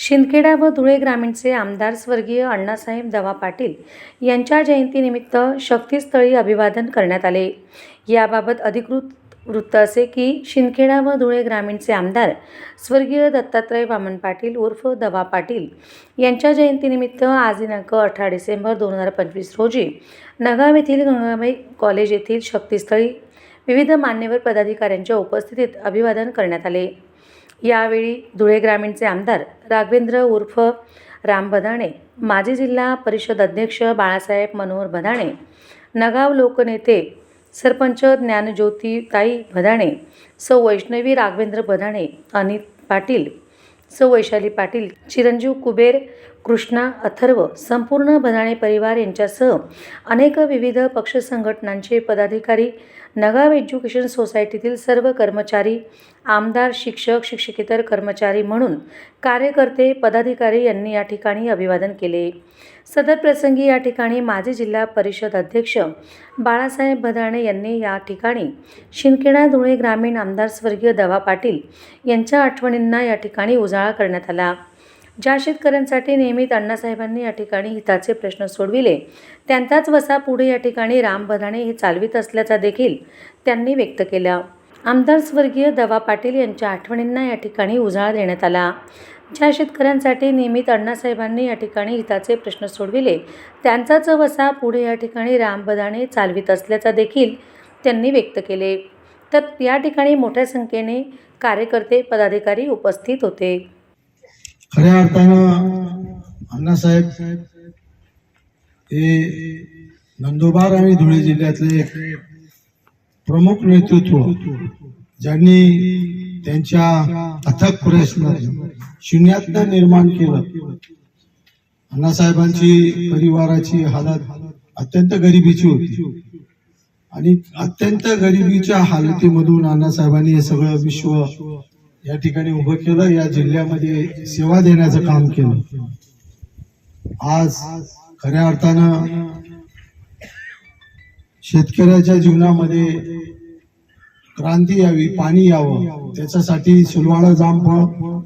शिंदखेडा व धुळे ग्रामीणचे आमदार स्वर्गीय अण्णासाहेब दवा पाटील यांच्या जयंतीनिमित्त शक्तीस्थळी अभिवादन करण्यात आले। याबाबत अधिकृत वृत्त असे की शिंदखेडा व धुळे ग्रामीणचे आमदार स्वर्गीय दत्तात्रय वामन पाटील उर्फ दवा पाटील यांच्या जयंतीनिमित्त आज दिनांक 18 डिसेंबर 2025 रोजी नगाव येथील गंगाबाई कॉलेज येथील शक्तीस्थळी विविध मान्यवर पदाधिकाऱ्यांच्या उपस्थितीत अभिवादन करण्यात आले। यावेळी धुळे ग्रामीणचे आमदार राघवेंद्र उर्फ राम भदाणे, माजी जिल्हा परिषद अध्यक्ष बाळासाहेब मनोहर भदाणे, नगाव लोकनेते सरपंच ज्ञानज्योतिताई भदाणे, सौ वैष्णवी राघवेंद्र भदाणे, अनित पाटील, सौ वैशाली पाटील, चिरंजीव कुबेर, कृष्णा अथर्व, संपूर्ण भदाणे परिवार यांच्यासह अनेक विविध पक्ष संघटनांचे पदाधिकारी, नगाव एज्युकेशन सोसायटीतील सर्व कर्मचारी, आमदार, शिक्षक, शिक्षकेतर कर्मचारी म्हणून कार्यकर्ते, पदाधिकारी यांनी या ठिकाणी अभिवादन केले। सदर प्रसंगी या ठिकाणी माजी जिल्हा परिषद अध्यक्ष बाळासाहेब भदाणे यांनी या ठिकाणी शिंदखेडा धुळे ग्रामीण आमदार स्वर्गीय दवा पाटील यांच्या आठवणींना या ठिकाणी उजाळा करण्यात आला। ज्या शेतकऱ्यांसाठी नेहमीच अण्णासाहेबांनी या ठिकाणी हिताचे प्रश्न सोडविले, त्यांचाच वसा पुढे या ठिकाणी राम भदाणे हे चालवित असल्याचा देखील त्यांनी व्यक्त केला। आमदार स्वर्गीय दवा पाटील यांच्या आठवणींना या ठिकाणी उजाळा देण्यात आला। ज्या शेतकऱ्यांसाठी नेहमीच अण्णासाहेबांनी या ठिकाणी हिताचे प्रश्न सोडविले, त्यांचाच वसा पुढे या ठिकाणी राम भदाणे चालवित असल्याचा देखील त्यांनी व्यक्त केले। तर या ठिकाणी मोठ्या संख्येने कार्यकर्ते, पदाधिकारी उपस्थित होते। खऱ्या अर्थानं अण्णासाहेब हे नंदुरबार आणि धुळे जिल्ह्यातले एक प्रमुख नेतृत्व, ज्यांनी त्यांच्या अथक प्रयत्न शून्यातनं निर्माण केलं। अण्णासाहेबांची परिवाराची हालत अत्यंत गरिबीची होती आणि अत्यंत गरिबीच्या हालतीमधून अण्णासाहेबांनी हे सगळं विश्व या ठिकाणी उभं केलं, या जिल्ह्यामध्ये सेवा देण्याचं काम केलं। आज खऱ्या अर्थानं शेतकऱ्याच्या जीवनामध्ये क्रांती यावी, पाणी यावं, त्याच्यासाठी सुलवाडा जामफळ